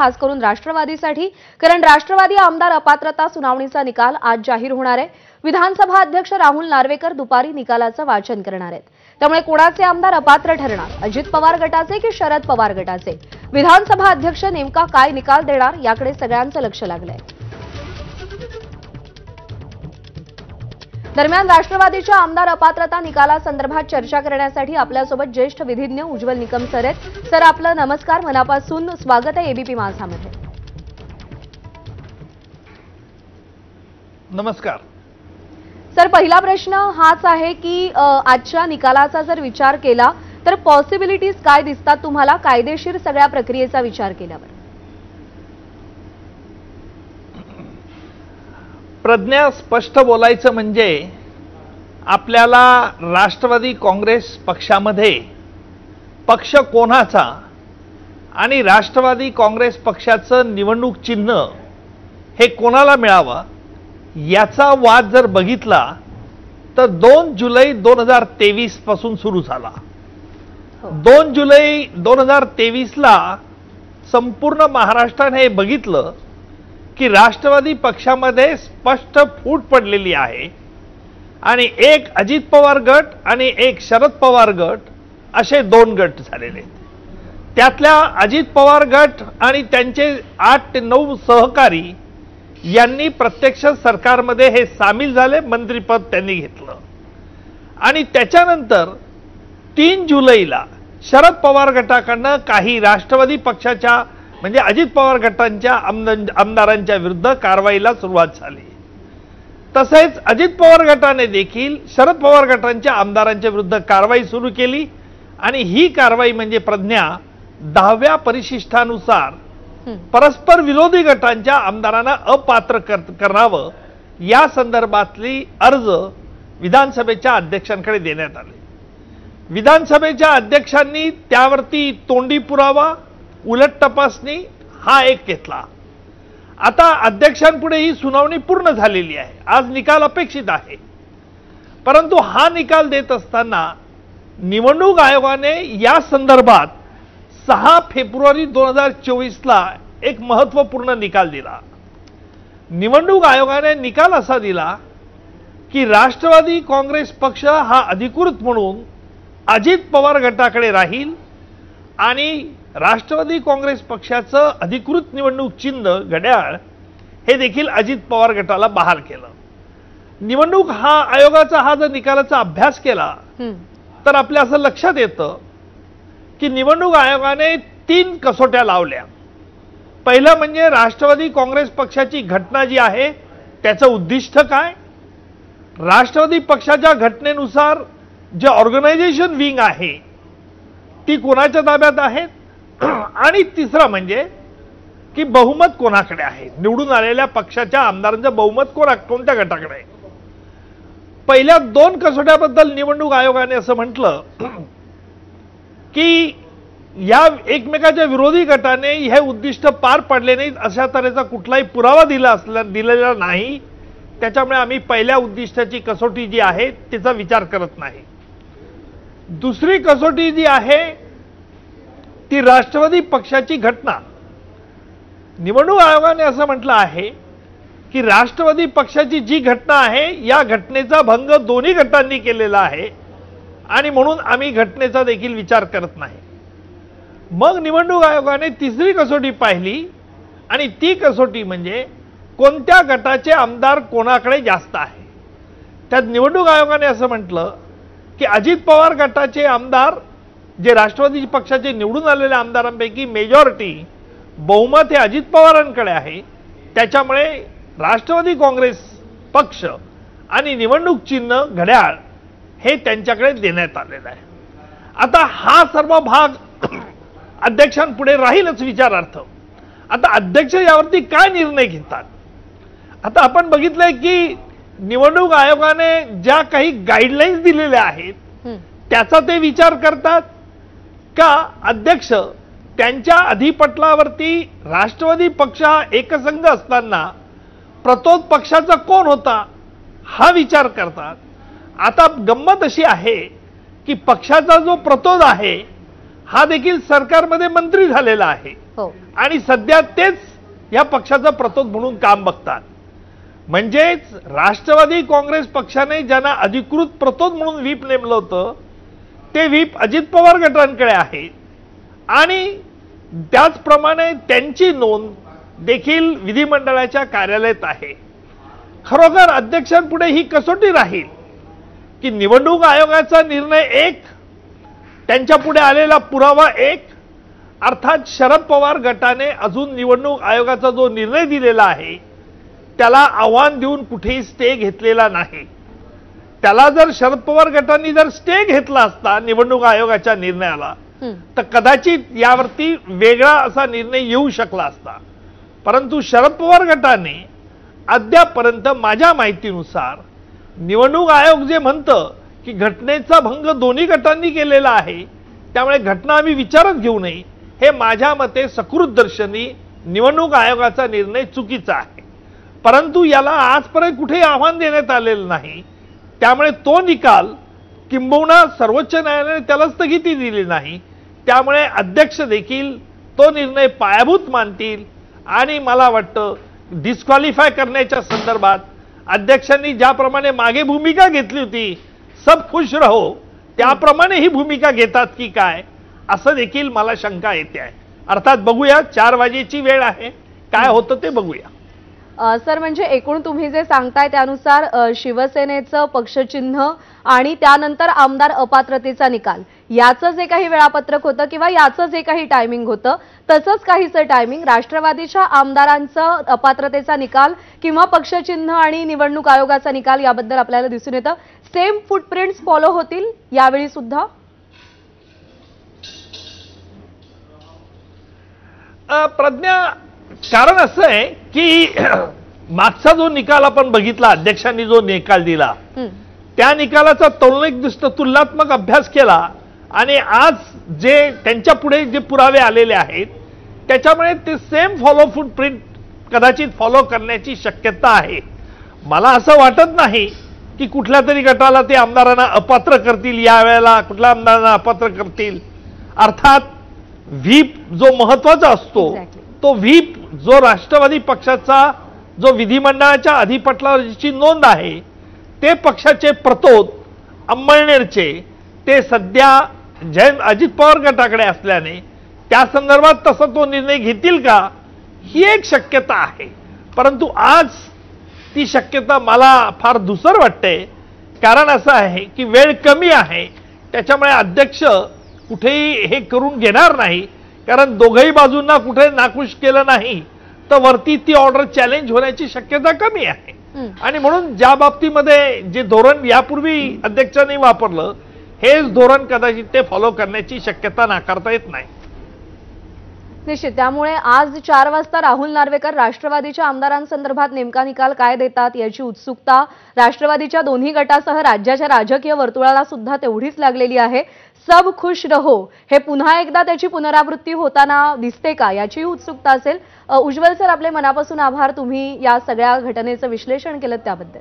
खास करून राष्ट्रवादीसाठी, कारण राष्ट्रवादी आमदार अपात्रता सुनावणीचा निकाल आज जाहीर होणार आहे। विधानसभा अध्यक्ष राहुल नार्वेकर दुपारी निकालाचं वाचन करणार आहेत। त्यामुळे कोणाचे आमदार अपात्र ठरणार, अजित पवार गटाचे की शरद पवार गटाचे? विधानसभा अध्यक्ष नेमका काय निकाल देणार याकडे सगळ्यांचं लक्ष लागलंय। दरम्यान राष्ट्रवादीच्या आमदार अपात्रता निकालासंदर्भात चर्चा करण्यासाठी आपल्यासोबत ज्येष्ठ विधिज्ञ उज्ज्वल निकम सर आहेत। सर, आपलं नमस्कार, मनापासून स्वागत आहे एबीपी माझामध्ये। नमस्कार सर, पहिला प्रश्न हाच आहे की आजच्या निकालाचा जर विचार केला तर पॉसिबिलिटीज काय दिसतात तुम्हाला कायदेशीर सगळ्या प्रक्रियेचा विचार केल्यावर? प्रज्ञा, स्पष्ट बोलायचं म्हणजे आपल्याला राष्ट्रवादी काँग्रेस पक्षामध्ये पक्ष कोणाचा आणि राष्ट्रवादी काँग्रेस पक्षाचं निवडणूक चिन्ह हे कोणाला मिळावं याचा वाद जर बघितला तर 2 जुलै 2023 पासून सुरू झाला। 2 जुलै 2023 ला संपूर्ण महाराष्ट्राने हे बघितलं की राष्ट्रवादी पक्षामध्ये स्पष्ट फूट पडलेली आहे आणि एक अजित पवार गट आणि एक शरद पवार गट असे 2 गट झालेले। त्यातल्या अजित पवार गट आणि त्यांचे 8 ते 9 सहकारी यांनी प्रत्यक्ष सरकारमध्ये हे सामील झाले, मंत्रिपद त्यांनी घेतलं आणि त्याच्यानंतर 3 जुलैला शरद पवार गटाकडनं काही राष्ट्रवादी पक्षाच्या म्हणजे अजित पवार गटांच्या आमदारांच्या विरुद्ध कारवाईला सुरुवात झाली। तसेच अजित पवार गटाने देखील शरद पवार गटांच्या आमदारांच्या विरुद्ध कारवाई सुरू केली आणि ही कारवाई म्हणजे प्रज्ञा 10व्या परिशिष्टानुसार परस्पर विरोधी गटांच्या आमदारांना अपात्र करावं या संदर्भातली अर्ज विधानसभेच्या अध्यक्षांकडे देण्यात आले। विधानसभेच्या अध्यक्षांनी त्यावरती तोंडी पुरावा, उलट तपासणी हा एक घेतला। आता अध्यक्षांपुढे ही सुनावणी पूर्ण झालेली आहे, आज निकाल अपेक्षित आहे। परंतु हा निकाल देत असताना निवडणूक आयोगाने या संदर्भात 6 फेब्रुवारी 2024 ला एक महत्त्वपूर्ण निकाल दिला। निवडणूक आयोगाने निकाल असा दिला की राष्ट्रवादी काँग्रेस पक्ष हा अधिकृत म्हणून अजित पवार गटाकडे राहील आणि राष्ट्रवादी काँग्रेस पक्षाचं अधिकृत निवडणूक चिन्ह घड्याळ हे देखील अजित पवार गटाला बहाल केलं। निवडणूक आयोगाचा हा जर निकालाचा अभ्यास केला तर आपल्या असं लक्षात येतं की निवडणूक आयोगाने 3 कसोट्या लावल्या। पहिलं म्हणजे राष्ट्रवादी काँग्रेस पक्षाची घटना जी आहे त्याचं उद्दिष्ट काय, राष्ट्रवादी पक्षाच्या घटनेनुसार जे ऑर्गनायझेशन विंग आहे ती कोणाच्या ताब्यात आहे, आणि तिसरं म्हणजे की बहुमत कोणाकडे आहे, निवडून आलेल्या पक्षाच्या आमदारांचं बहुमत कोणत्या गटाकडे आहे। पहिल्या 2 कसोट्याबद्दल निवडणूक आयोगाने असं म्हटलं की या एकमेकाच्या विरोधी गटाने हे उद्दिष्ट पार पाडले नाहीत अशा तऱ्हेचा कुठलाही पुरावा दिलेला नाही, त्याच्यामुळे आम्ही पहिल्या उद्दिष्टाची कसोटी जी आहे तिचा विचार करत नाही। दुसरी कसोटी जी आहे ती राष्ट्रवादी पक्षाची घटना। निवडणूक आयोगाने असं म्हटलं आहे की राष्ट्रवादी पक्षाची जी घटना आहे या घटनेचा भंग दोन्ही गटांनी केलेला आहे आणि म्हणून आम्ही घटनेचा देखील विचार करत नाही। मग निवडणूक आयोगाने तिसरी कसोटी पाहिली आणि ती कसोटी म्हणजे कोणत्या गटाचे आमदार कोणाकडे जास्त आहे। त्यात निवडणूक आयोगाने असं म्हटलं की अजित पवार गटाचे आमदार जे राष्ट्रवादी पक्षाचे निवडून आलेल्या आमदारांपैकी मेजॉरिटी बहुमत हे अजित पवारांकडे आहे, त्याच्यामुळे राष्ट्रवादी काँग्रेस पक्ष आणि निवडणूक चिन्ह घड्याळ हे त्यांच्याकडे देण्यात आलेलं आहे। आता हा सर्व भाग अध्यक्षांपुढे राहीलच विचारार्थ। आता अध्यक्ष यावरती काय निर्णय घेतात, आता आपण बघितलंय की निवडणूक आयोगाने ज्या काही गाईडलाईन्स दिलेल्या आहेत त्याचा ते विचार करतात का अध्यक्ष त्यांच्या अधिपटलावरती राष्ट्रवादी पक्ष एकसंघ असताना प्रतोद पक्षाचा कोण होता हा विचार करतात। आता गंमत अशी आहे की पक्षाचा जो प्रतोद आहे हा देखील सरकारमध्ये मंत्री झालेला आहे हो. आणि सध्या तेच या पक्षाचं प्रतोद म्हणून काम बघतात. म्हणजेच राष्ट्रवादी काँग्रेस पक्षाने ज्यांना अधिकृत प्रतोद म्हणून व्हीप नेमलं होतं ते व्हीप अजित पवार गटांकडे आहे आणि त्याचप्रमाणे त्यांची नोंद देखील विधिमंडळाच्या कार्यालयात आहे. खरोखर अध्यक्षांपुढे ही कसोटी राहील की निवडणूक आयोगाचा निर्णय एक, त्यांच्या पुढे आलेला पुरावा एक, अर्थात शरद पवार गटाने अजून निवडणूक आयोगाचा जो निर्णय दिलेला आहे त्याला आव्हान देऊन कुठेही स्टे घेतलेला नाही. त्याला जर शरद पवार गटाने जर स्टे घेतला असता निवडणूक आयोगाच्या निर्णयाला तर कदाचित यावरती वेगळा असा निर्णय येऊ शकला असता. परंतु शरद पवार गटाने अद्यापर्यंत माझ्या माहितीनुसार निवडणूक आयोग जे म्हणतं की घटनेचा भंग दोन्ही गटांनी केलेला आहे त्यामुळे घटना आम्ही विचारात घेऊ नये, हे माझ्या मते सकृतदर्शनी निवडणूक आयोगाचा निर्णय चुकीचा आहे. परंतु याला आजपर्यंत कुठेही आव्हान देण्यात आलेलं नाही. त्यामुळे तो निकाल किंबहुना सर्वोच्च न्यायालयाने त्याला स्थगिती दिली नाही. त्यामुळे अध्यक्ष देखील तो निर्णय पायाभूत मानतील आणि मला वाटतं डिस्क्वालिफाय करण्याच्या संदर्भात अध्यक्षांनी ज्याप्रमाणे मागे भूमिका घेतली होती सब खुश रहो त्याप्रमाणे ही भूमिका घेतात की काय असं देखील मला शंका येते आहे. अर्थात बघूया, 4 वाजेची वेळ आहे, काय होतं ते बघूया. सर, म्हणजे एकूण तुम्ही जे सांगताय त्यानुसार शिवसेनेचं पक्षचिन्ह आणि त्यानंतर आमदार अपात्रतेचा निकाल याचं जे काही वेळापत्रक होतं किंवा याचं जे काही टायमिंग होतं तसंच काहीचं टायमिंग राष्ट्रवादीच्या आमदारांचं अपात्रतेचा निकाल किंवा पक्षचिन्ह आणि निवडणूक आयोगाचा निकाल याबद्दल आपल्याला दिसून येतं. सेम फुटप्रिंट्स फॉलो होतील यावेळी सुद्धा? प्रज्ञा, कारण असं आहे की मागचा जो निकाल आपण बघितला, अध्यक्षांनी जो निकाल दिला त्या निकालाचा तुलनात्मक अभ्यास केला आणि आज जे त्यांच्या पुढे जे पुरावे आलेले आहेत त्याच्यामुळे ते सेम फुटप्रिंट कदाचित फॉलो करण्याची शक्यता आहे. मला असं वाटत नाही की कुठल्या तरी गटाला ते आमदारांना अपात्र करतील, यावेळेला कुठल्या आमदारांना अपात्र करतील. अर्थात व्हीप जो महत्वाचा असतो तो व्हीप जो राष्ट्रवादी पक्षाचा जो विधिमंडळाच्या अधिपटलावरची नोंद आहे ते पक्षाचे प्रतोद अंमळनेरचे ते सध्या अजित पवार गटाकडे असल्याने त्या संदर्भात तसा तो निर्णय घेतील का ही एक शक्यता आहे. परंतु आज ती शक्यता मला फार धुसर वाटते. कारण असं आहे की वेळ कमी आहे, त्याच्यामुळे अध्यक्ष कुठेही हे करून घेणार नाही. कारण दोघही बाजूंना कुठे नाखुश केलं नाही तर वरती ती ऑर्डर चॅलेंज होण्याची शक्यता कमी आहे. आणि म्हणून ज्या बाबतीमध्ये जे धोरण यापूर्वी अध्यक्षांनी वापरलं हेच धोरण कदाचित ते फॉलो करण्याची शक्यता नाकारता येत नाही. निश्चित. त्यामुळे आज 4 वाजता राहुल नार्वेकर राष्ट्रवादीच्या आमदारांसंदर्भात नेमका निकाल काय देतात याची उत्सुकता राष्ट्रवादीच्या दोन्ही गटासह राज्याच्या राजकीय वर्तुळाला सुद्धा तेवढीच लागलेली आहे. सब खुश रहो हे पुन्हा एकदा त्याची पुनरावृत्ती होताना दिसते का याची उत्सुकता असेल. उज्ज्वल सर, आपले मनापासून आभार, तुम्ही या सगळ्या घटनेचं विश्लेषण केलं त्याबद्दल.